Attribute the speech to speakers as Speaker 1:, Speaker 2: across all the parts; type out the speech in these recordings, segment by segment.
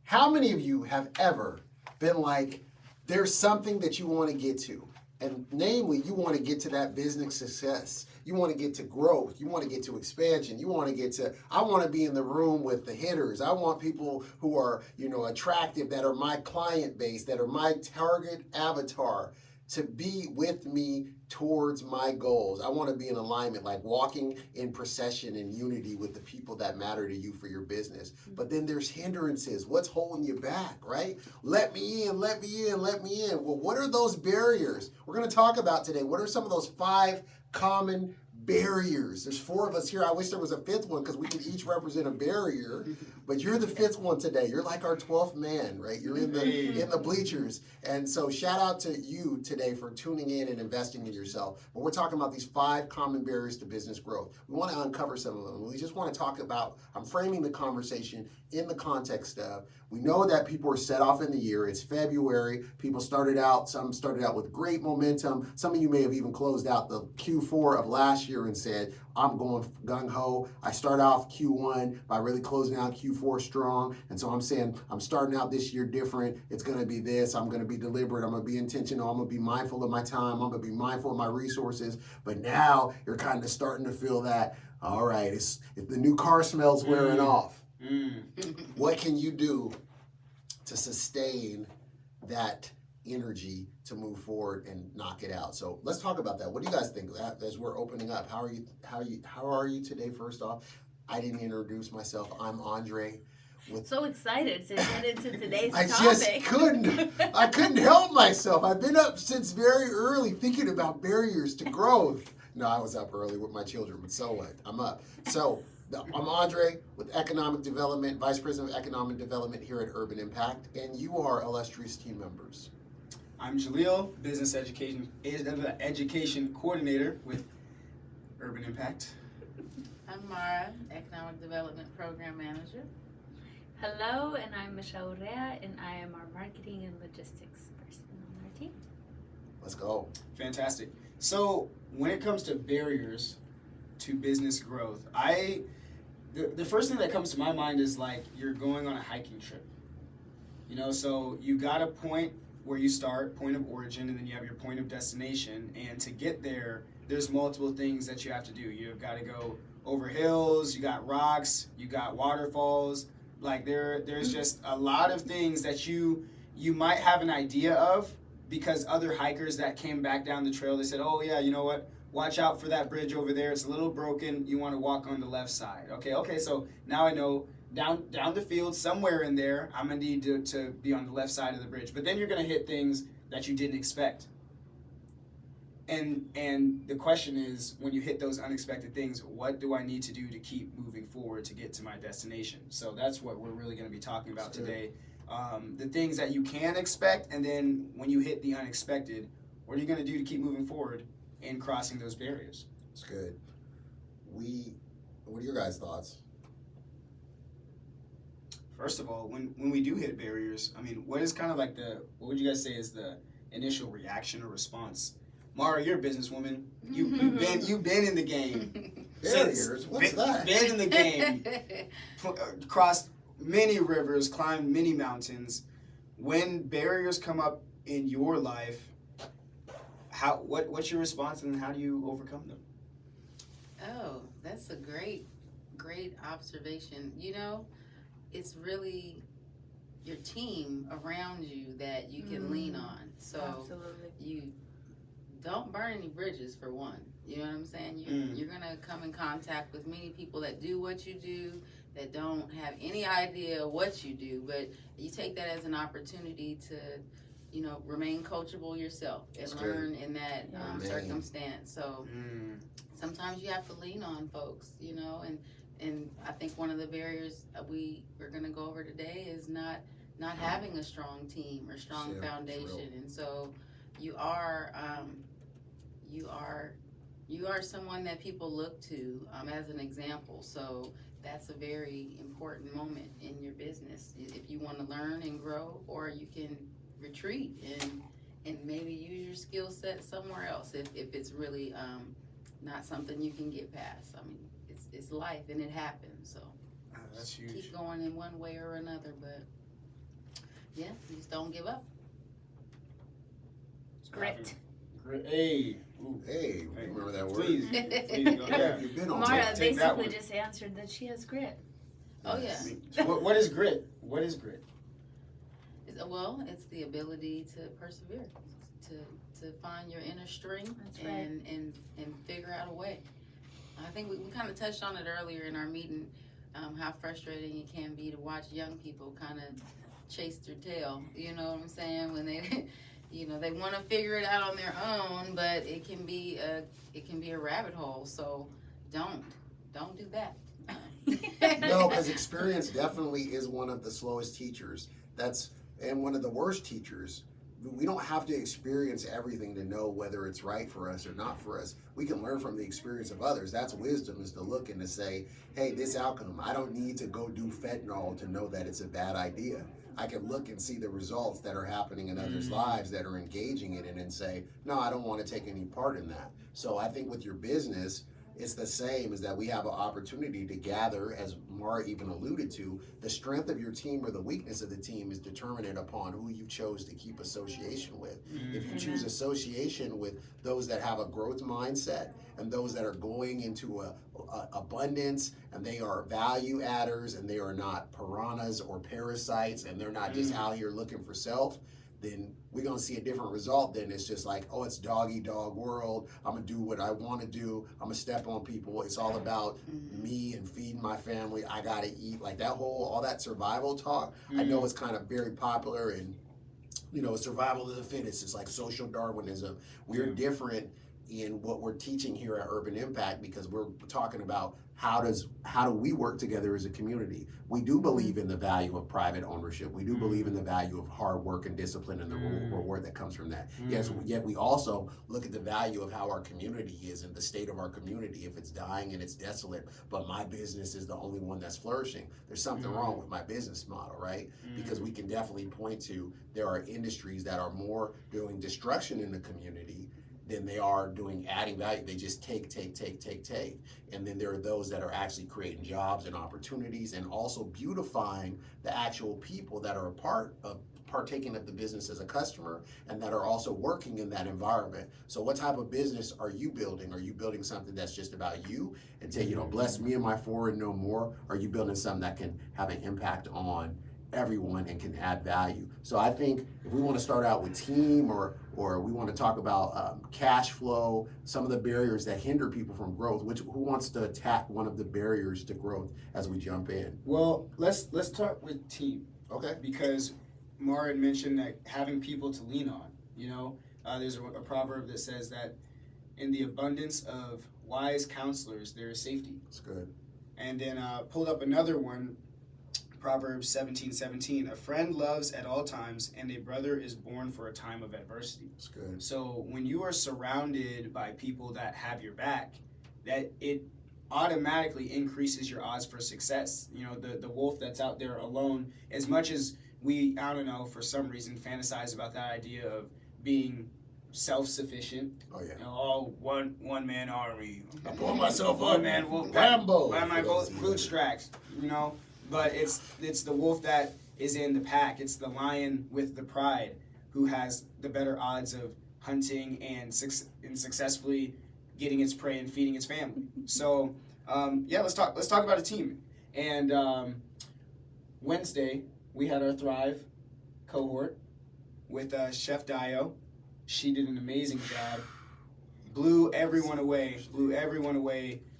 Speaker 1: How many of you have ever been like, there's something that you want to get to? And namely, you want to get to that business success. You want to get to growth. You want to get to expansion. You want to get to, I want to be in the room with the hitters. I want people who are, attractive, that are my client base, that are my target avatar to be with me towards my goals. I want to be in alignment, like walking in procession and unity with the people that matter to you for your business. But then there's hindrances. What's holding you back, right? Let me in, let me in, let me in. Well, what are those barriers? We're going to talk about today. What are some of those 5 common barriers? There's 4 of us here. I wish there was a 5th one because we could each represent a barrier. But you're the 5th one today. You're like our 12th man, right? You're in the bleachers. And so shout out to you today for tuning in and investing in yourself. But we're talking about these 5 common barriers to business growth. We want to uncover some of them. We just want to talk about, I'm framing the conversation in the context of, we know that people are set off in the year. It's February. People some started out with great momentum. Some of you may have even closed out the Q4 of last year and said, I'm going gung-ho. I start off Q1 by really closing out Q4 strong. And so I'm saying I'm starting out this year different. It's going to be this. I'm going to be deliberate. I'm going to be intentional. I'm going to be mindful of my time. I'm going to be mindful of my resources. But now you're kind of starting to feel that, all right, if the new car smell's wearing off. What can you do to sustain that energy to move forward and knock it out? So let's talk about that. What do you guys think as we're opening up? How are you today? First off, I didn't introduce myself. I'm Andre.
Speaker 2: So excited to get into today's topic.
Speaker 1: I couldn't help myself. I've been up since very early thinking about barriers to growth. No, I was up early with my children, but so what? I'm up. So I'm Andre with Economic Development, Vice President of Economic Development here at Urban Impact, and you are illustrious team members.
Speaker 3: I'm Jaleel, Business Education Coordinator with Urban Impact.
Speaker 4: I'm Mara, Economic Development Program Manager.
Speaker 2: Hello, and I'm Michelle Rea, and I am our Marketing and Logistics person on our team.
Speaker 1: Let's go.
Speaker 3: Fantastic. So when it comes to barriers to business growth, the first thing that comes to my mind is like you're going on a hiking trip. So you got a point where you start, point of origin, and then you have your point of destination. And to get there, there's multiple things that you have to do. You've got to go over hills, you got rocks, you got waterfalls. Like there's just a lot of things that you might have an idea of because other hikers that came back down the trail, they said, oh yeah, you know what? Watch out for that bridge over there. It's a little broken. You want to walk on the left side. Okay. So now I know down the field, somewhere in there, I'm going to need to be on the left side of the bridge. But then you're going to hit things that you didn't expect. And the question is, when you hit those unexpected things, what do I need to do to keep moving forward to get to my destination? So that's what we're really going to be talking about today. The things that you can expect, and then when you hit the unexpected, what are you going to do to keep moving forward and crossing those barriers?
Speaker 1: It's good. What are your guys' thoughts?
Speaker 3: First of all, when we do hit barriers, I mean, what is kind of like what would you guys say is the initial reaction or response? Mara, you're a businesswoman. You've been in the game.
Speaker 1: Barriers? What's that?
Speaker 3: Been in the game. Crossed many rivers, climbed many mountains. When barriers come up in your life, what's your response and how do you overcome them?
Speaker 4: Oh, that's a great observation. It's really your team around you that you can lean on. So
Speaker 2: Absolutely.
Speaker 4: You don't burn any bridges, for one. You know what I'm saying? You're going to come in contact with many people that do what you do, that don't have any idea what you do, but you take that as an opportunity to, remain coachable yourself and
Speaker 1: That's
Speaker 4: learn
Speaker 1: good.
Speaker 4: in that circumstance. So sometimes you have to lean on folks, and I think one of the barriers we're going to go over today is not having a strong team or strong foundation. And so you are someone that people look to as an example. So that's a very important moment in your business. If you want to learn and grow, or you can retreat and maybe use your skill set somewhere else if it's really not something you can get past. I mean, it's life and it happens. So
Speaker 3: That's huge.
Speaker 4: keep going in one way or another, but Yeah, you just don't give up.
Speaker 2: Grit.
Speaker 3: Grit. Hey. Ooh.
Speaker 1: Hey, remember that word?
Speaker 3: Please. Please go.
Speaker 1: Yeah,
Speaker 3: Yeah.
Speaker 1: you've been on
Speaker 2: Mara
Speaker 1: that.
Speaker 3: take that
Speaker 2: basically
Speaker 3: one.
Speaker 2: just answered that she has grit.
Speaker 4: Oh yeah.
Speaker 3: What is grit? What is grit?
Speaker 4: Well, it's the ability to persevere, to find your inner strength
Speaker 2: That's right.
Speaker 4: and figure out a way. I think we kind of touched on it earlier in our meeting, how frustrating it can be to watch young people kind of chase their tail. You know what I'm saying? When they, they want to figure it out on their own, but it can be a rabbit hole. So don't do that.
Speaker 1: No, because experience definitely is one of the slowest teachers. And one of the worst teachers. We don't have to experience everything to know whether it's right for us or not for us. We can learn from the experience of others. That's wisdom, is to look and to say, hey, this outcome, I don't need to go do fentanyl to know that it's a bad idea. I can look and see the results that are happening in others' lives that are engaging in it and say, no, I don't want to take any part in that. So I think with your business, it's the same, is that we have an opportunity to gather, as Mara even alluded to, the strength of your team or the weakness of the team is determined upon who you chose to keep association with. If you choose association with those that have a growth mindset and those that are going into a abundance, and they are value adders, and they are not piranhas or parasites, and they're not just out here looking for self, then we're gonna see a different result. Then it's just like, oh, it's dog eat dog world. I'm gonna do what I want to do. I'm gonna step on people. It's all about me and feeding my family. I gotta eat. Like all that survival talk. I know it's kind of very popular, and survival of the fittest. It's like social Darwinism. We're different in what we're teaching here at Urban Impact, because we're talking about how do we work together as a community. We do believe in the value of private ownership. We do believe in the value of hard work and discipline and the reward that comes from that. Yes, yet we also look at the value of how our community is and the state of our community. If it's dying and it's desolate, but my business is the only one that's flourishing, there's something wrong with my business model, right? Because we can definitely point to, there are industries that are more doing destruction in the community than they are doing adding value. They just take. And then there are those that are actually creating jobs and opportunities, and also beautifying the actual people that are a part of partaking of the business as a customer, and that are also working in that environment. So what type of business are you building? Are you building something that's just about you and say, bless me and my four and no more? Or are you building something that can have an impact on everyone and can add value? So I think if we want to start out with team, or we want to talk about cash flow, some of the barriers that hinder people from growth, who wants to attack one of the barriers to growth as we jump in?
Speaker 3: Well, let's start with team.
Speaker 1: Okay.
Speaker 3: Because Mara had mentioned that having people to lean on. There's a proverb that says that in the abundance of wise counselors, there is safety.
Speaker 1: That's good.
Speaker 3: And then pulled up another one, Proverbs 17:17. A friend loves at all times, and a brother is born for a time of adversity.
Speaker 1: That's good.
Speaker 3: So when you are surrounded by people that have your back, that it automatically increases your odds for success. The wolf that's out there alone, as much as we, I don't know, for some reason fantasize about that idea of being self-sufficient.
Speaker 1: Oh yeah.
Speaker 3: One man army.
Speaker 1: I pull myself
Speaker 3: One
Speaker 1: up.
Speaker 3: man
Speaker 1: Rambo.
Speaker 3: Why am I both bootstraps? But it's the wolf that is in the pack. It's the lion with the pride who has the better odds of hunting and successfully getting its prey and feeding its family. So let's talk about a team. And Wednesday we had our Thrive cohort with Chef Dio. She did an amazing job. Blew everyone away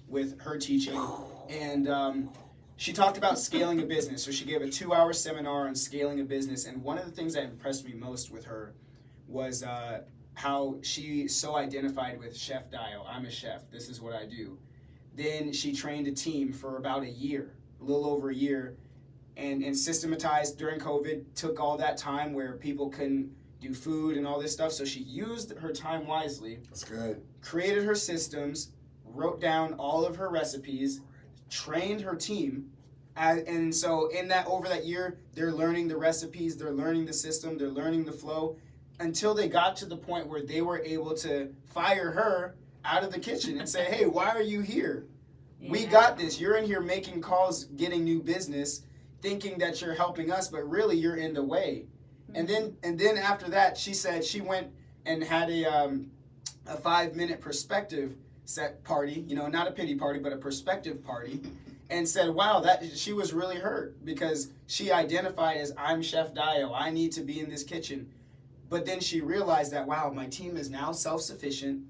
Speaker 3: with her teaching. And she talked about scaling a business. So she gave a 2-hour seminar on scaling a business. And one of the things that impressed me most with her was how she so identified with Chef Dio. I'm a chef. This is what I do. Then she trained a team for about a little over a year, and systematized during COVID, took all that time where people couldn't do food and all this stuff. So she used her time wisely.
Speaker 1: That's good.
Speaker 3: Created her systems, wrote down all of her recipes, trained her team, and so over that year, they're learning the recipes, they're learning the system, they're learning the flow, until they got to the point where they were able to fire her out of the kitchen and say, hey, why are you here? Yeah. We got this. You're in here making calls, getting new business, thinking that you're helping us, but really you're in the way. And then after that, she said she went and had a 5-minute perspective set party, not a pity party, but a perspective party, and said, wow, that she was really hurt because she identified as, I'm Chef Dio, I need to be in this kitchen. But then she realized that, wow, my team is now self-sufficient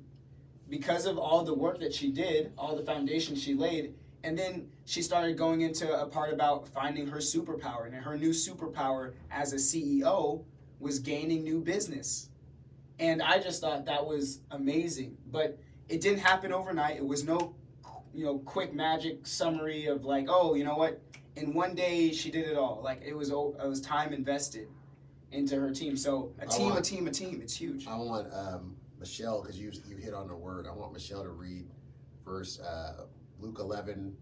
Speaker 3: because of all the work that she did, all the foundation she laid. And then she started going into a part about finding her superpower. And her new superpower as a CEO was gaining new business. And I just thought that was amazing. But it didn't happen overnight. It was no, quick magic summary of like, oh, you know what? In one day, she did it all. Like, it was time invested into her team. So a team. It's huge.
Speaker 1: I want Michelle, because you hit on the word. I want Michelle to read Luke 11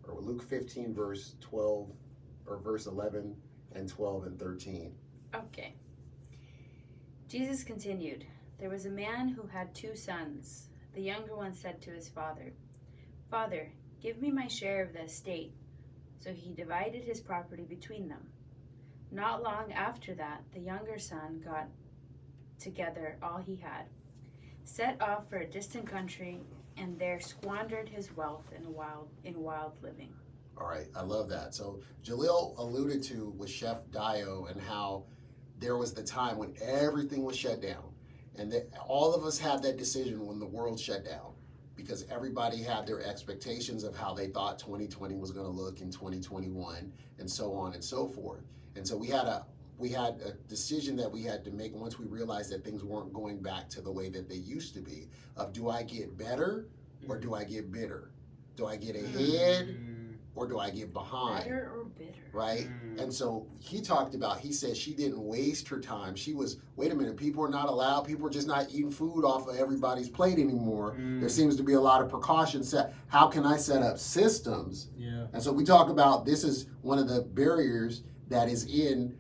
Speaker 1: or Luke 15 verse 12 or verse 11 and 12 and 13.
Speaker 2: Okay. Jesus continued, "There was a man who had 2 sons. The younger one said to his father, 'Father, give me my share of the estate.' So he divided his property between them. Not long after that, the younger son got together all he had, set off for a distant country, and there squandered his wealth in wild living."
Speaker 1: All right, I love that. So Jaleel alluded to with Chef Dio and how there was the time when everything was shut down. And that all of us had that decision when the world shut down, because everybody had their expectations of how they thought 2020 was going to look in 2021 and so on and so forth. And so we had a decision that we had to make once we realized that things weren't going back to the way that they used to be, of do I get better or do I get bitter? Do I get ahead or do I get behind?
Speaker 2: Better or bitter?
Speaker 1: Right? And so he said she didn't waste her time. She was, wait a minute, people are not allowed, people are just not eating food off of everybody's plate anymore. There seems to be a lot of precautions set. How can I set up systems?
Speaker 3: Yeah.
Speaker 1: And so we talk about, this is one of the barriers that is in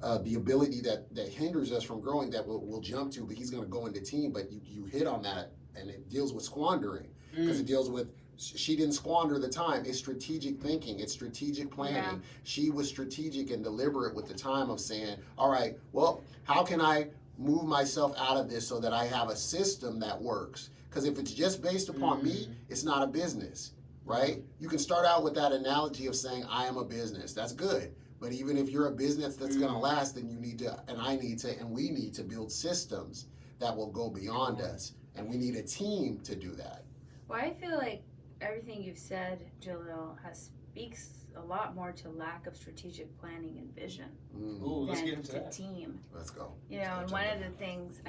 Speaker 1: the ability that hinders us from growing, that we'll jump to, but he's going to go into team. But you hit on that, and it deals with squandering, because it deals with, she didn't squander the time. It's strategic thinking. It's strategic planning.
Speaker 2: Yeah.
Speaker 1: She was strategic and deliberate with the time of saying, all right, well, how can I move myself out of this so that I have a system that works? Because if it's just based upon me, it's not a business, right? You can start out with that analogy of saying, I am a business. That's good. But even if you're a business that's going to last, then you need to, and I need to, and we need to build systems that will go beyond us. And we need a team to do that.
Speaker 2: Well, I feel like everything you've said, Jaleel, speaks a lot more to lack of strategic planning and vision
Speaker 3: Ooh, let's get
Speaker 2: than
Speaker 3: into
Speaker 2: to
Speaker 3: that.
Speaker 2: team.
Speaker 1: Let's go.
Speaker 2: And one of the things,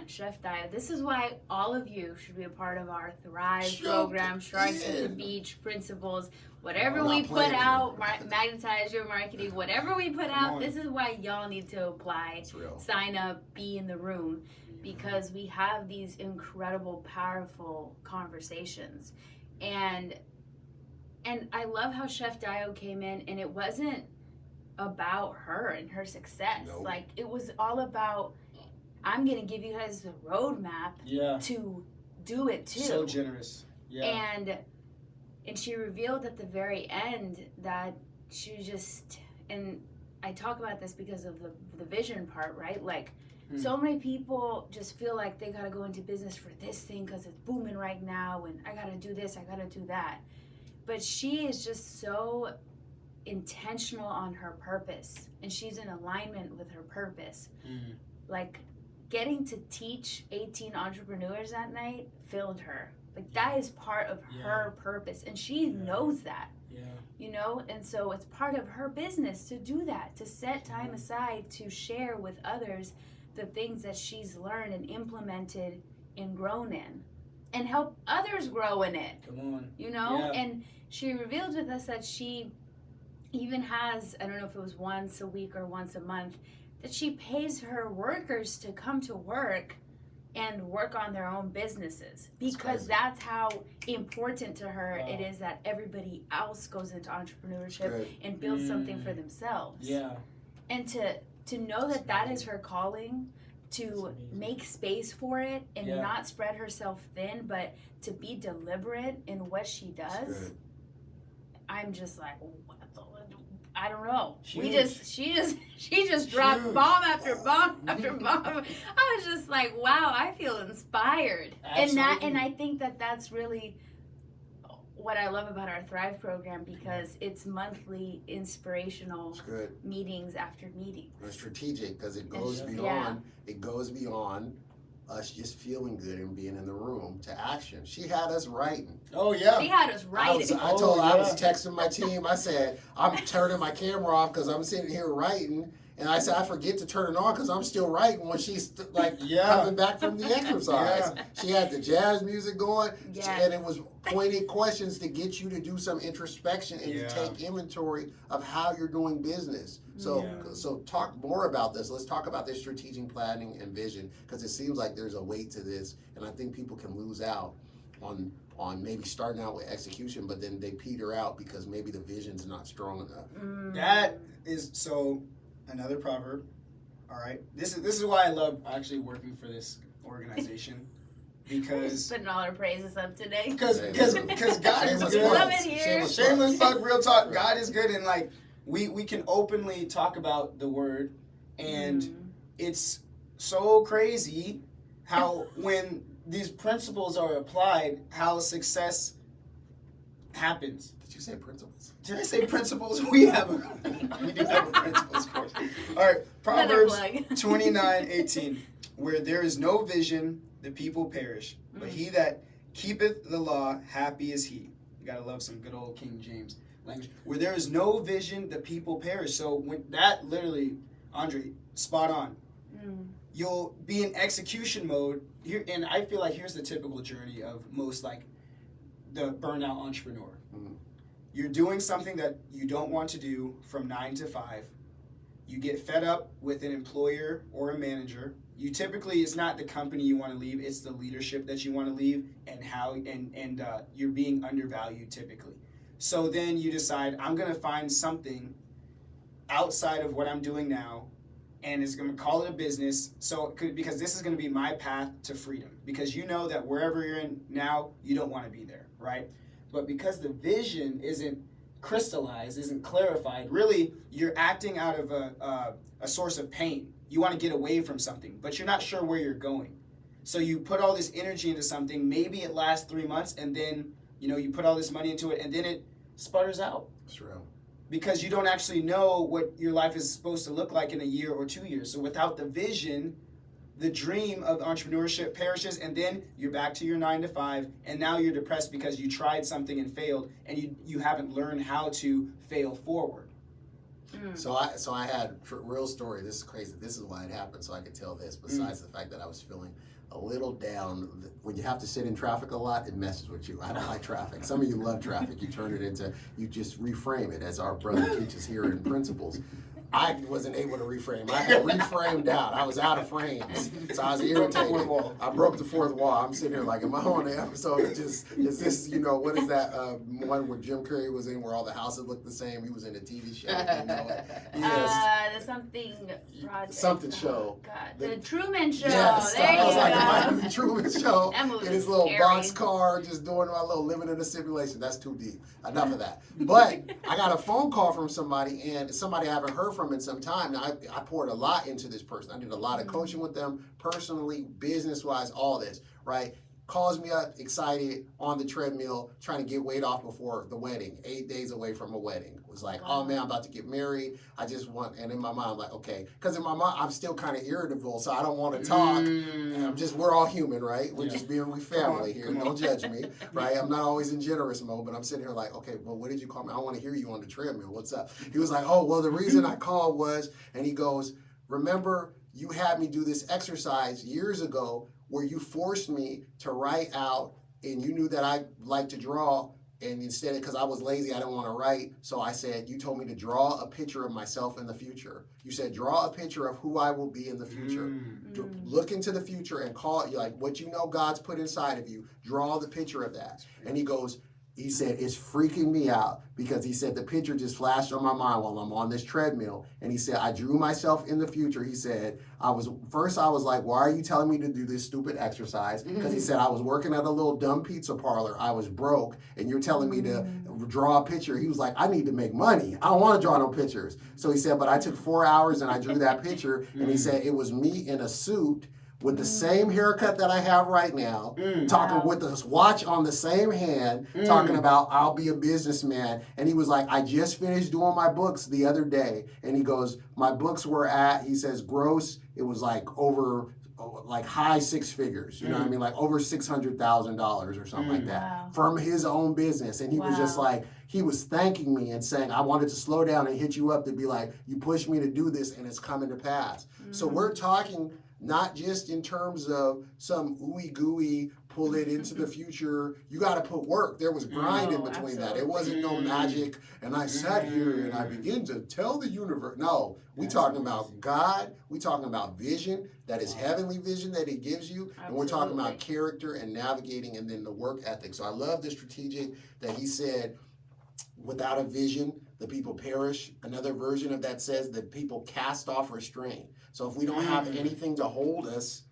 Speaker 2: Chef Dio, this is why all of you should be a part of our Thrive program, Sharks at the Beach, Principles, whatever
Speaker 1: I'm
Speaker 2: we
Speaker 1: not
Speaker 2: put
Speaker 1: playing
Speaker 2: out, magnetize your marketing, whatever we put out,
Speaker 3: on.
Speaker 2: this is why y'all need to apply,
Speaker 1: It's real.
Speaker 2: sign up, be in the room, because we have these incredible, powerful conversations. And I love how Chef Dio came in, and it wasn't about her and her success.
Speaker 1: Nope.
Speaker 2: Like, it was all about, I'm gonna give you guys the roadmap to do it too.
Speaker 3: So generous. Yeah.
Speaker 2: And she revealed at the very end that she just, and I talk about this because of the vision part, right? Like, so many people just feel like they gotta go into business for this thing because it's booming right now, and I gotta do this, I gotta do that. But she is just so intentional on her purpose, and she's in alignment with her purpose. Like, getting to teach 18 entrepreneurs that night filled her. Like, that is part of her purpose, and she knows that. And so it's part of her business to do that, to set time aside to share with others the things that she's learned and implemented and grown in, and help others grow in it.
Speaker 3: Come on.
Speaker 2: And she revealed with us that she even has, I don't know if it was once a week or once a month, that she pays her workers to come to work and work on their own businesses, because that's how important to her it is that everybody else goes into entrepreneurship and builds something for themselves. And to know that that is her calling, to make space for it and not spread herself thin, but to be deliberate in what she does. I'm just like, what the, I don't know. She she just dropped
Speaker 3: Huge.
Speaker 2: bomb after bomb after bomb. I was just like, wow, I feel inspired.
Speaker 3: Absolutely.
Speaker 2: And I think that that's really what I love about our Thrive program, because it's monthly inspirational
Speaker 1: It's good.
Speaker 2: meetings after meetings.
Speaker 1: It's strategic because it goes
Speaker 2: Yeah.
Speaker 1: beyond. It goes beyond us just feeling good and being in the room to action. She had us writing.
Speaker 3: Oh yeah.
Speaker 2: She had us
Speaker 1: I
Speaker 2: writing.
Speaker 1: was
Speaker 3: yeah.
Speaker 1: texting my team. I said, I'm turning my camera off because I'm sitting here writing. And I said, I forget to turn it on because I'm still writing when she's coming back from the exercise.
Speaker 3: Yeah.
Speaker 1: She had the jazz music going,
Speaker 2: Yes.
Speaker 1: and it was pointed questions to get you to do some introspection and
Speaker 3: Yeah.
Speaker 1: to take inventory of how you're doing business. So,
Speaker 3: Yeah.
Speaker 1: so talk more about this. Let's talk about this strategic planning and vision, because it seems like there's a weight to this, and I think people can lose out on maybe starting out with execution, but then they peter out because maybe the vision's not strong enough.
Speaker 3: That is so another proverb. All right. This is why I love actually working for this organization, because
Speaker 2: Putting all our praises up today.
Speaker 3: because God is
Speaker 1: Shameless
Speaker 3: good.
Speaker 2: Love
Speaker 1: plugs.
Speaker 2: it here.
Speaker 1: Shameless
Speaker 3: Shameless
Speaker 1: plugs.
Speaker 3: plug, real talk. God is good, and like we can openly talk about the word, and it's so crazy how when these principles are applied, how success happens.
Speaker 1: Did you say principles?
Speaker 3: Did I say principles? We do have a principles course. All right,
Speaker 2: Another
Speaker 3: Proverbs
Speaker 2: plug.
Speaker 3: 29:18, where there is no vision, the people perish, but he that keepeth the law, happy is he. You gotta love some good old King James language. Where there is no vision, the people perish. So when that literally, Andre, spot on. You'll be in execution mode here, and I feel like here's the typical journey of most like the burnout entrepreneur. You're doing something that you don't want to do from 9 to 5. You get fed up with an employer or a manager. You typically, it's not the company you want to leave, it's the leadership that you want to leave, and how you're being undervalued typically. So then you decide, I'm going to find something outside of what I'm doing now, and is going to call it a business. Because this is going to be my path to freedom. Because you know that wherever you're in now, you don't want to be there, right? But because the vision isn't crystallized, isn't clarified, really you're acting out of a source of pain. You want to get away from something, but you're not sure where you're going. So you put all this energy into something, maybe it lasts 3 months, and then you put all this money into it, and then it sputters out.
Speaker 1: It's real.
Speaker 3: Because you don't actually know what your life is supposed to look like in a year or 2 years. So without the vision, the dream of entrepreneurship perishes, and then you're back to your 9 to 5, and now you're depressed because you tried something and failed, and you haven't learned how to fail forward.
Speaker 1: So I had real story. This is crazy. This is why it happened. So I could tell this. Besides the fact that I was feeling a little down, when you have to sit in traffic a lot, it messes with you. I don't like traffic. Some of you love traffic. You turn it into, you just reframe it, as our brother teaches here in Principles. I wasn't able to reframe. I had reframed out. I was out of frames, so I was irritated. I broke the fourth wall. I'm sitting here like, am I on the episode? Is this, what is that one where Jim Carrey was in where all the houses look the same? He was in a TV show. You know it. Yes.
Speaker 2: The something project.
Speaker 1: Something show.
Speaker 2: God, the Truman Show.
Speaker 1: Yes,
Speaker 2: There
Speaker 1: I was
Speaker 2: you
Speaker 1: like,
Speaker 2: go.
Speaker 1: it might be Truman Show
Speaker 2: That movie
Speaker 1: in his
Speaker 2: was
Speaker 1: little
Speaker 2: scary.
Speaker 1: box car, just doing my little living in a simulation. That's too deep. Enough of that. But I got a phone call from somebody, and somebody I haven't heard from in some time. Now, I poured a lot into this person. I did a lot of coaching with them, personally, business-wise, all this, right? Calls me up, excited, on the treadmill, trying to get weight off before the wedding, 8 days away from a wedding. Was like, oh man, I'm about to get married. I just want, and in my mind, I'm like, okay. Because in my mind, I'm still kind of irritable, so I don't want to talk. And we're all human, right? We're just being family here. Don't judge me, right? I'm not always in generous mode, but I'm sitting here like, okay, well, what did you call me? I want to hear you on the treadmill. What's up? He was like, oh, well, the reason I called was, and he goes, remember, you had me do this exercise years ago where you forced me to write out, and you knew that I like to draw, and instead, because I was lazy, I didn't want to write, so I said, you told me to draw a picture of myself in the future. You said, draw a picture of who I will be in the future. Look into the future and call it, like, what you know God's put inside of you, draw the picture of that. And he goes, he said, it's freaking me out because he said the picture just flashed on my mind while I'm on this treadmill. And he said, I drew myself in the future. He said, I was like, why are you telling me to do this stupid exercise? Because he said, I was working at a little dumb pizza parlor. I was broke. And you're telling me to draw a picture. He was like, I need to make money. I don't want to draw no pictures. So he said, but I took 4 hours and I drew that picture. And he said, it was me in a suit with the same haircut that I have right now, talking with this watch on the same hand, talking about I'll be a businessman. And he was like, I just finished doing my books the other day. And he goes, my books were at, he says, gross, it was like over, like high six figures, you know what I mean? Like over $600,000 or something like that from his own business. And he was just like, he was thanking me and saying, I wanted to slow down and hit you up to be like, you pushed me to do this and it's coming to pass. So we're talking not just in terms of some ooey gooey, pull it into the future. You got to put work. There was grind in between that. It wasn't no magic. And I sat here and I began to tell the universe. No, we talking about God. We talking about vision. That is heavenly vision that He gives you. And we're talking about character and navigating and then the work ethic. So I love the strategic that he said, without a vision, the people perish. Another version of that says that people cast off restraint. So if we don't have anything to hold us,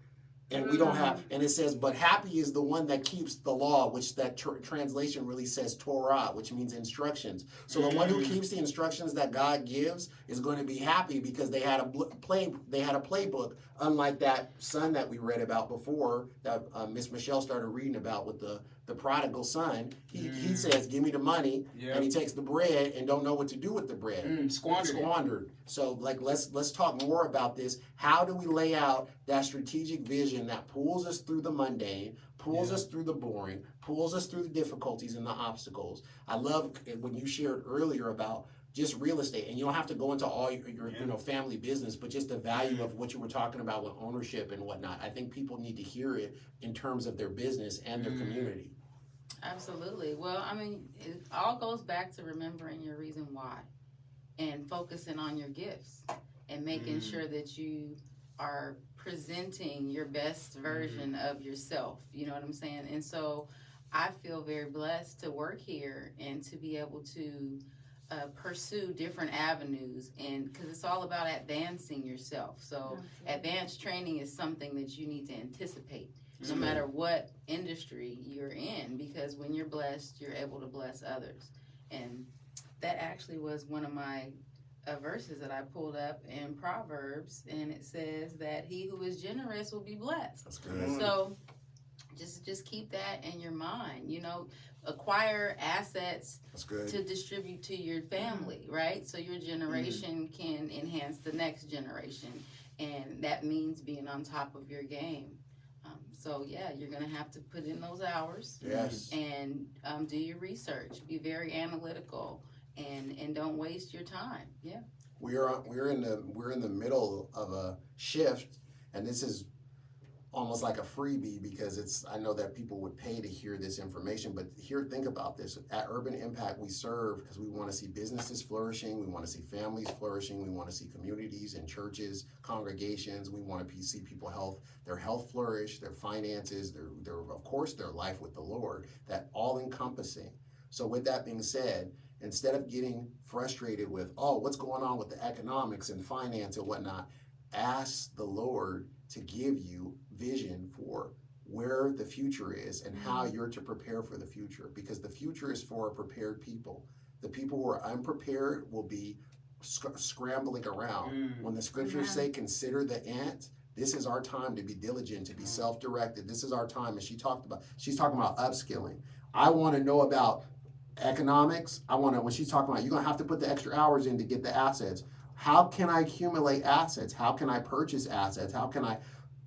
Speaker 1: and we don't have, and it says, but happy is the one that keeps the law, which that translation really says Torah, which means instructions. So the one who keeps the instructions that God gives is going to be happy because they had a playbook, unlike that son that we read about before, that Miss Michelle started reading about with the prodigal son. He says, give me the money, and he takes the bread and don't know what to do with the bread. Squandered. So like let's talk more about this. How do we lay out that strategic vision that pulls us through the mundane, pulls us through the boring, pulls us through the difficulties and the obstacles? I love when you shared earlier about just real estate, and you don't have to go into all your family business, but just the value of what you were talking about with ownership and whatnot. I think people need to hear it in terms of their business and their community.
Speaker 4: Absolutely. Well, I mean, it all goes back to remembering your reason why and focusing on your gifts and making sure that you are presenting your best version of yourself. You know what I'm saying? And so I feel very blessed to work here and to be able to pursue different avenues, and because it's all about advancing yourself. So advanced training is something that you need to anticipate no matter what industry you're in, because when you're blessed, you're able to bless others. And that actually was one of my verses that I pulled up in Proverbs, and it says that he who is generous will be blessed.
Speaker 1: That's good.
Speaker 4: So just keep that in your mind. You know, acquire assets to distribute to your family, right? So your generation can enhance the next generation, and that means being on top of your game. So yeah, you're gonna have to put in those hours.
Speaker 1: Yes.
Speaker 4: And do your research. Be very analytical, and don't waste your time. Yeah.
Speaker 1: We're in the middle of a shift, and this is almost like a freebie because I know that people would pay to hear this information, but think about this. At Urban Impact, we serve because we want to see businesses flourishing, we want to see families flourishing, we want to see communities and churches, congregations, we want to see people their health flourish, their finances, their of course their life with the Lord, that all encompassing. So with that being said, instead of getting frustrated with, what's going on with the economics and finance and whatnot, ask the Lord to give you vision for where the future is and how you're to prepare for the future, because the future is for prepared people. The people who are unprepared will be scrambling around. When the scriptures say, consider the ant, this is our time to be diligent, to be self-directed. This is our time. And she's talking about upskilling. I want to know about economics. When she's talking about, you're going to have to put the extra hours in to get the assets. How can I accumulate assets? How can I purchase assets?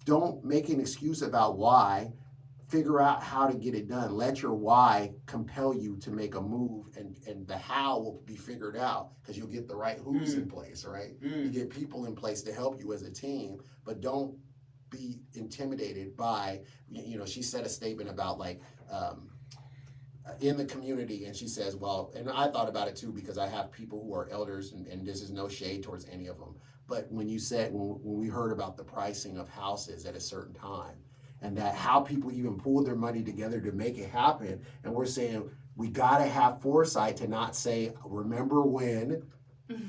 Speaker 1: Don't make an excuse about why. Figure out how to get it done. Let your why compel you to make a move, and the how will be figured out because you'll get the right who's in place, right? You get people in place to help you as a team, but don't be intimidated by, she said a statement about in the community, and she says, and I thought about it too because I have people who are elders, and this is no shade towards any of them, but when you said, when we heard about the pricing of houses at a certain time, and that how people even pulled their money together to make it happen, and we're saying we gotta have foresight to not say, remember when,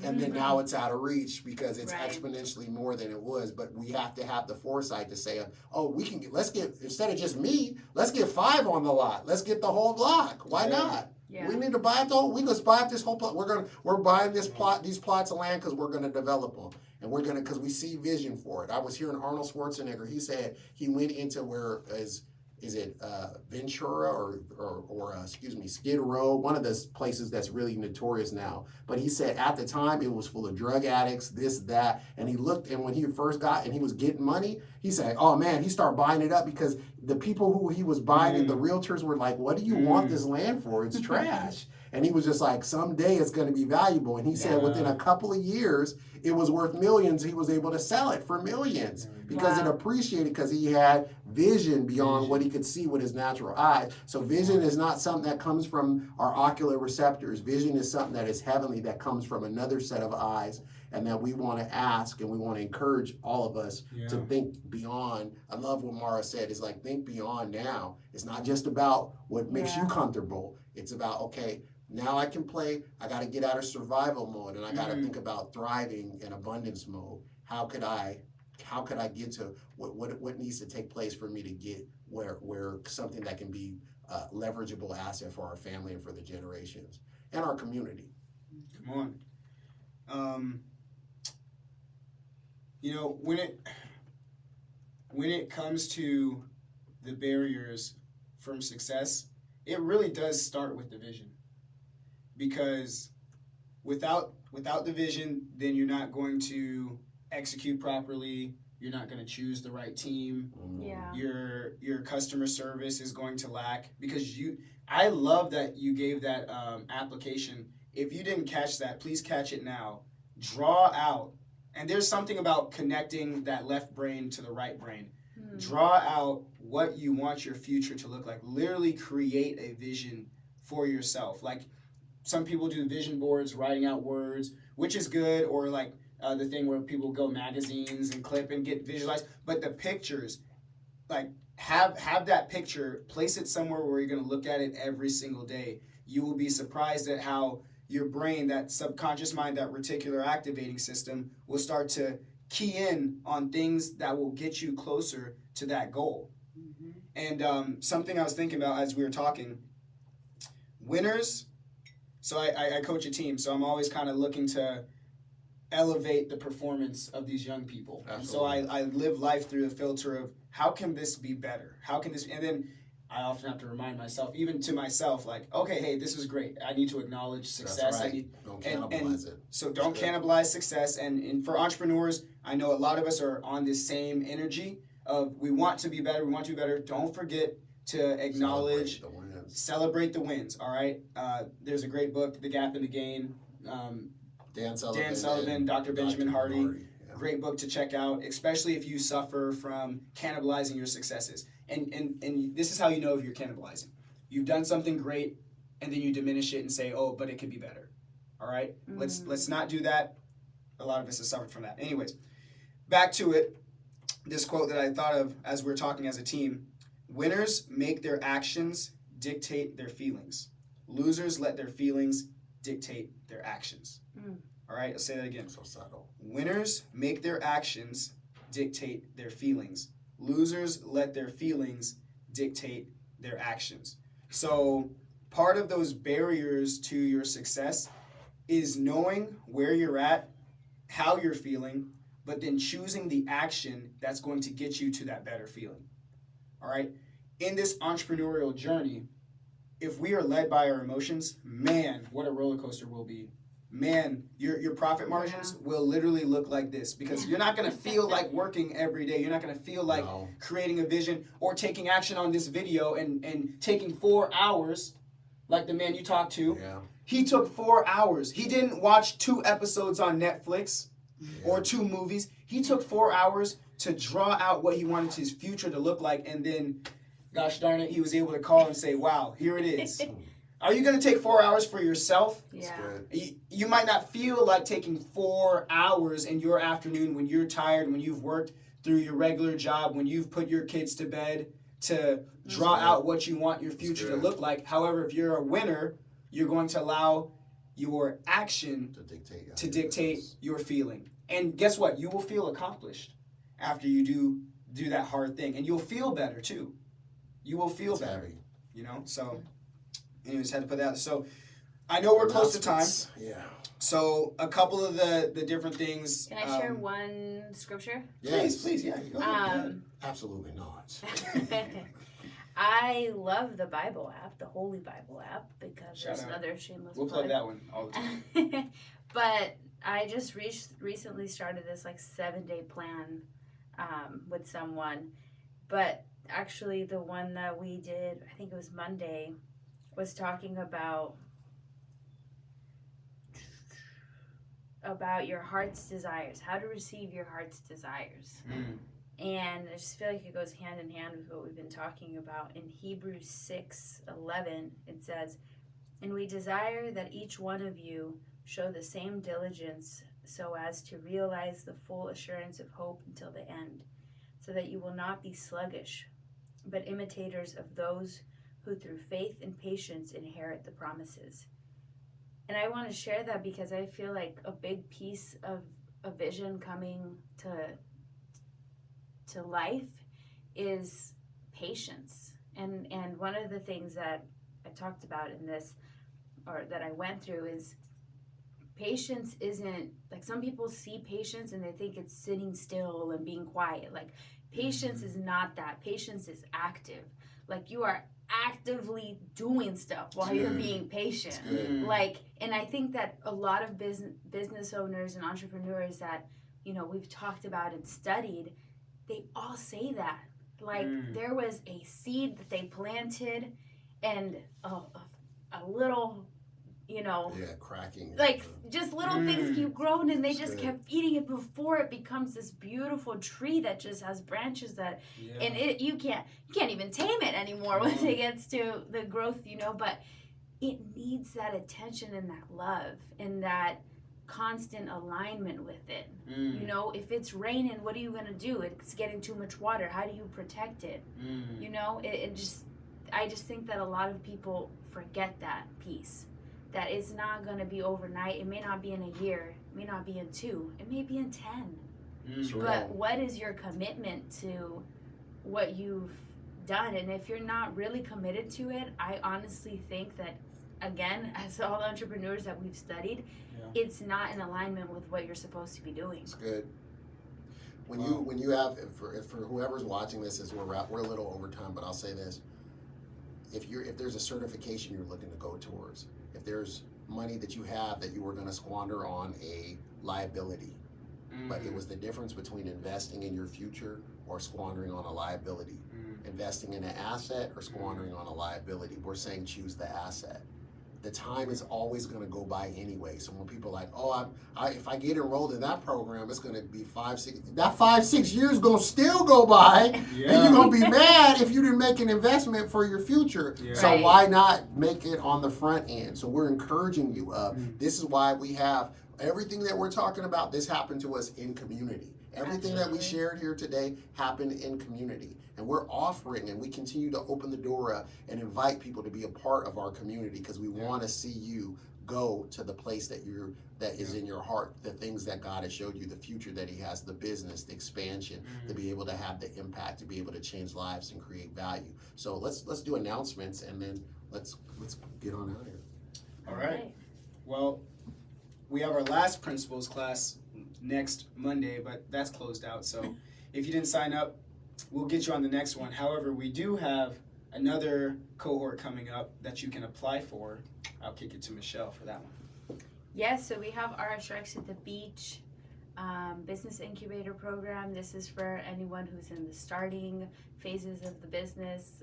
Speaker 1: and then now it's out of reach because it's
Speaker 2: Right.
Speaker 1: exponentially more than it was. But we have to have the foresight to say, oh, let's get, instead of just me, let's get 5 on the lot. Let's get the whole block. Why
Speaker 3: Yeah.
Speaker 1: not?
Speaker 2: Yeah.
Speaker 1: We need to buy it though. We just buy up this whole plot. We're buying these plots of land because we're gonna develop them, and because we see vision for it. I was hearing Arnold Schwarzenegger. He said he went into where is it Ventura or excuse me, Skid Row, one of those places that's really notorious now. But he said at the time it was full of drug addicts, this, that, and he looked, and when he first got and he was getting money, he said, oh man, he started buying it up because the people who he was buying it, the realtors were like, what do you want this land for? It's trash. And he was just like, someday it's going to be valuable. And he said within a couple of years, it was worth millions. He was able to sell it for millions because it
Speaker 2: Wow.
Speaker 1: appreciated because he had vision beyond what he could see with his natural eyes. So vision is not something that comes from our ocular receptors. Vision is something that is heavenly, that comes from another set of eyes, and that we want to ask and we want to encourage all of us to think beyond. I love what Mara said. It's like, think beyond now. It's not just about what makes you comfortable. It's about, okay, now I can play. I got to get out of survival mode, and I got to think about thriving in abundance mode. How could I get to what needs to take place for me to get where something that can be a leverageable asset for our family and for the generations and our community.
Speaker 3: Come on. You know, when it comes to the barriers from success, it really does start with the vision. Because without the vision, then you're not going to execute properly. You're not going to choose the right team.
Speaker 2: Yeah.
Speaker 3: Your customer service is going to lack because I love that you gave that application. If you didn't catch that, please catch it now. Draw out, and there's something about connecting that left brain to the right brain. Draw out what you want your future to look like. Literally create a vision for yourself. Like some people do vision boards, writing out words, which is good, or like the thing where people go magazines and clip and get visualized. But the pictures, like have that picture, place it somewhere where you're going to look at it every single day. You will be surprised at how your brain, that subconscious mind, that reticular activating system will start to key in on things that will get you closer to that goal. And something I was thinking about as we were talking, winners. So I coach a team, so I'm always kind of looking to elevate the performance of these young people.
Speaker 1: Absolutely.
Speaker 3: So I live life through the filter of how can this be better? How can this? And then I often have to remind myself, even to myself, like, okay, hey, this is great. I need to acknowledge success.
Speaker 1: That's right. Don't cannibalize
Speaker 3: and
Speaker 1: it.
Speaker 3: So don't cannibalize success. And for entrepreneurs, I know a lot of us are on this same energy of we want to be better. We want to be better. Don't forget to acknowledge, celebrate the wins. All right. There's a great book, The Gap and the Gain.
Speaker 1: Dan
Speaker 3: Sullivan, Dr. Benjamin Hardy.
Speaker 1: Yeah.
Speaker 3: Great book to check out, especially if you suffer from cannibalizing your successes. And this is how you know if you're cannibalizing. You've done something great, and then you diminish it and say, "Oh, but it could be better." All right, let's not do that. A lot of us have suffered from that. Anyways, back to it. This quote that I thought of as we're talking as a team: "Winners make their actions dictate their feelings. Losers let their feelings dictate their actions." All right, I'll say that again.
Speaker 1: So subtle.
Speaker 3: Winners make their actions dictate their feelings. Losers let their feelings dictate their actions. So part of those barriers to your success is knowing where you're at, how you're feeling, but then choosing the action that's going to get you to that better feeling. All right? In this entrepreneurial journey, if we are led by our emotions, man, what a roller coaster we'll be. Man, your profit margins will literally look like this because you're not going to feel like working every day. You're not going to feel like creating a vision or taking action on this video and taking 4 hours like the man you talked to.
Speaker 1: Yeah.
Speaker 3: He took 4 hours. He didn't watch 2 episodes on Netflix or 2 movies. He took 4 hours to draw out what he wanted his future to look like, and then, gosh darn it, he was able to call and say, wow, here it is. Are you going to take 4 hours for yourself?
Speaker 2: Yeah.
Speaker 3: You might not feel like taking 4 hours in your afternoon when you're tired, when you've worked through your regular job, when you've put your kids to bed, to draw out what you want your future to look like. However, if you're a winner, you're going to allow your action to dictate your feeling. And guess what? You will feel accomplished after you do that hard thing. And you'll feel better too. You will feel better.
Speaker 1: Heavy.
Speaker 3: You know? So anyways, had to put that out. So I know we're close to time.
Speaker 1: Yeah.
Speaker 3: So a couple of the different things.
Speaker 2: Can I share one scripture?
Speaker 1: Yes.
Speaker 3: Please, yeah. Go ahead.
Speaker 1: Absolutely not.
Speaker 2: I love the Bible app, the Holy Bible app, because
Speaker 3: Shout
Speaker 2: there's
Speaker 3: out.
Speaker 2: another shameless
Speaker 3: We'll plug that one all the time.
Speaker 2: But I just recently started this like 7-day plan with someone. But actually, the one that we did, I think it was Monday, was talking about your heart's desires, how to receive your heart's desires. And I just feel like it goes hand in hand with what we've been talking about. In Hebrews 6:11, it says, "And we desire that each one of you show the same diligence so as to realize the full assurance of hope until the end, so that you will not be sluggish, but imitators of those who through faith and patience inherit the promises." And I want to share that because I feel like a big piece of a vision coming to life is patience. And one of the things that I talked about in this, or that I went through, is patience isn't, like, some people see patience and they think it's sitting still and being quiet. Like, patience is not that. Patience is active. Like, you are actively doing stuff while you're being patient. Like, and I think that a lot of business owners and entrepreneurs that, you know, we've talked about and studied, they all say that. Like, there was a seed that they planted, and a little, you know,
Speaker 1: cracking.
Speaker 2: like, just little things keep growing, and they just kept feeding it before it becomes this beautiful tree that just has branches that, and you can't even tame it anymore once it gets to the growth, you know. But it needs that attention and that love and that constant alignment with it. You know, if it's raining, what are you gonna do? It's getting too much water. How do you protect it? You know, I just think that a lot of people forget that piece. That it's not gonna be overnight. It may not be in a year. It may not be in 2. It may be in 10. But what is your commitment to what you've done? And if you're not really committed to it, I honestly think that, again, as all the entrepreneurs that we've studied, it's not in alignment with what you're supposed to be doing.
Speaker 1: It's good. When you have, for whoever's watching this, we're a little over time, but I'll say this: if there's a certification you're looking to go towards, if there's money that you have that you were going to squander on a liability, but it was the difference between investing in your future or squandering on a liability, investing in an asset or squandering on a liability, we're saying choose the asset. The time is always going to go by anyway. So when people are like, oh, if I get enrolled in that program, it's going to be 5-6 years going to still go by, and you're going to be mad if you didn't make an investment for your future. So why not make it on the front end? So we're encouraging you. This is why we have everything that we're talking about. This happened to us in community. Everything that we shared here today happened in community. And we're offering, and we continue to open the door up and invite people to be a part of our community, because we want to see you go to the place that is in your heart, the things that God has showed you, the future that He has, the business, the expansion, to be able to have the impact, to be able to change lives and create value. So let's do announcements, and then let's get on out of here.
Speaker 3: All right. Well, we have our last principles class next Monday, but that's closed out. So if you didn't sign up, we'll get you on the next one. However, we do have another cohort coming up that you can apply for. I'll kick it to Michelle for that one.
Speaker 2: Yes, so we have our Strikes at the Beach business incubator program. This is for anyone who's in the starting phases of the business.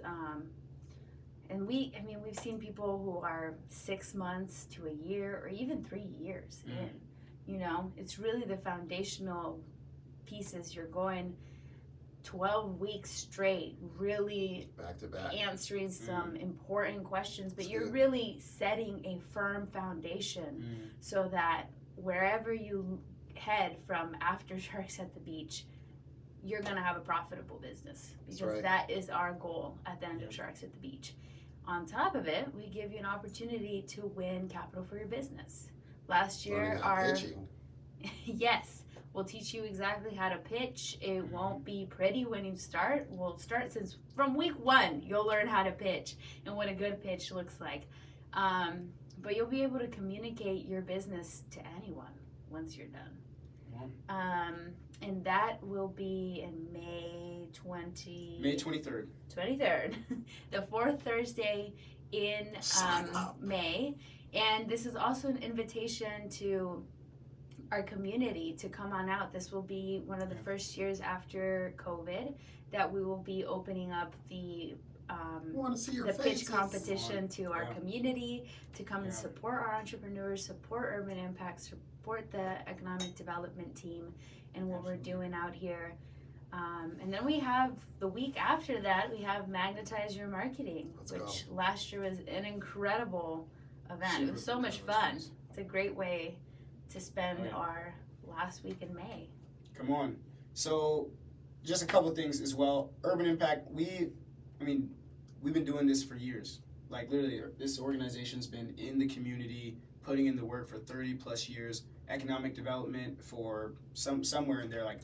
Speaker 2: And we've seen people who are 6 months to a year or even 3 years in. You know, it's really the foundational pieces. You're going 12 weeks straight, really
Speaker 1: back to back, answering
Speaker 2: some important questions, but you're really setting a firm foundation so that wherever you head from after Sharks at the Beach, you're gonna have a profitable business, because
Speaker 1: right.
Speaker 2: that is our goal at the end of Sharks at the Beach. On top of it, we give you an opportunity to win capital for your business. Last year,
Speaker 1: Learning how
Speaker 2: our
Speaker 1: pitching.
Speaker 2: yes, we'll teach you exactly how to pitch. It won't be pretty when you start. We'll start since from week 1. You'll learn how to pitch and what a good pitch looks like. But you'll be able to communicate your business to anyone once you're done. And that will be in May
Speaker 3: 23rd.
Speaker 2: 23rd, the 4th Thursday in
Speaker 1: Sign up.
Speaker 2: May. And this is also an invitation to our community to come on out. This will be one of the first years after COVID that we will be opening up the
Speaker 1: We want to see your
Speaker 2: the
Speaker 1: faces.
Speaker 2: pitch competition to our
Speaker 3: Yeah.
Speaker 2: community, to come and
Speaker 3: Yeah.
Speaker 2: support our entrepreneurs, support Urban Impact, support the economic development team and what we're doing out here. And then we have the week after that, we have Magnetize Your Marketing,
Speaker 1: Let's
Speaker 2: which last year was an incredible event. It
Speaker 3: Super
Speaker 2: was so much
Speaker 3: cool.
Speaker 2: fun. It's a great way to spend
Speaker 3: Oh, yeah.
Speaker 2: our last week in May.
Speaker 3: Come on. So, just a couple of things as well. Urban Impact, we've been doing this for years. Like, literally, this organization's been in the community, putting in the work for 30 plus years. Economic development for somewhere in there, like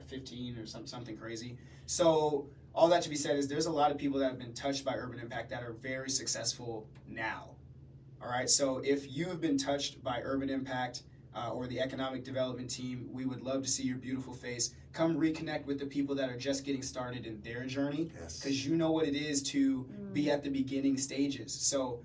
Speaker 3: 15 or something crazy. So, all that to be said is there's a lot of people that have been touched by Urban Impact that are very successful now. All right, so if you have been touched by Urban Impact or the economic development team, we would love to see your beautiful face. Come reconnect with the people that are just getting started in their journey,
Speaker 1: Yes.
Speaker 3: because you know what it is to be at the beginning stages. So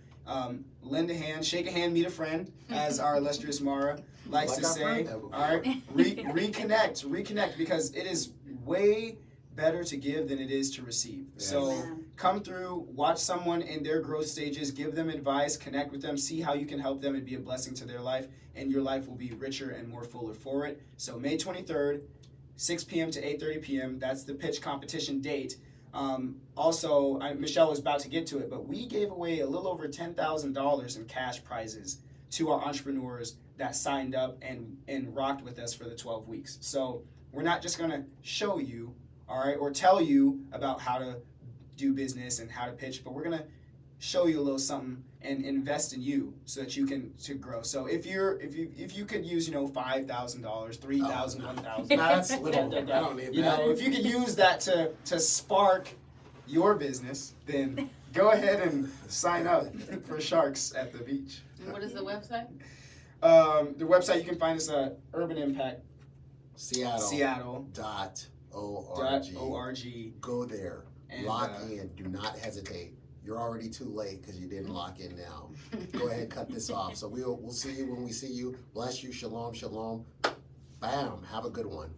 Speaker 3: lend a hand, shake a hand, meet a friend, as our illustrious Mara likes
Speaker 1: Like
Speaker 3: to
Speaker 1: our
Speaker 3: say.
Speaker 1: friend
Speaker 3: All
Speaker 1: that
Speaker 3: right, reconnect, because it is way better to give than it is to receive.
Speaker 1: Yes.
Speaker 3: So
Speaker 2: Amen.
Speaker 3: come through, watch someone in their growth stages, give them advice, connect with them, see how you can help them and be a blessing to their life, and your life will be richer and more fuller for it. So May 23rd, 6 p.m. to 8:30 p.m., that's the pitch competition date. Also, Michelle was about to get to it, but we gave away a little over $10,000 in cash prizes to our entrepreneurs that signed up and rocked with us for the 12 weeks. So we're not just gonna show you, all right, or tell you about how to do business and how to pitch, but we're gonna show you a little something and invest in you so that you can to grow. So if you could use $5,000, $3,000, $1,000,
Speaker 1: That's little. I don't need that.
Speaker 3: if you could use that to spark your business, then go ahead and sign up for Sharks at the Beach.
Speaker 4: And what is the website?
Speaker 3: The website you can find is Urban Impact
Speaker 1: Seattle.
Speaker 3: Seattle.org.
Speaker 1: .org. Go there.
Speaker 3: And,
Speaker 1: Lock in. Do not hesitate. You're already too late because you didn't lock in now. Go ahead, cut this off. So we'll see you when we see you. Bless you. Shalom, shalom. Bam. Have a good one.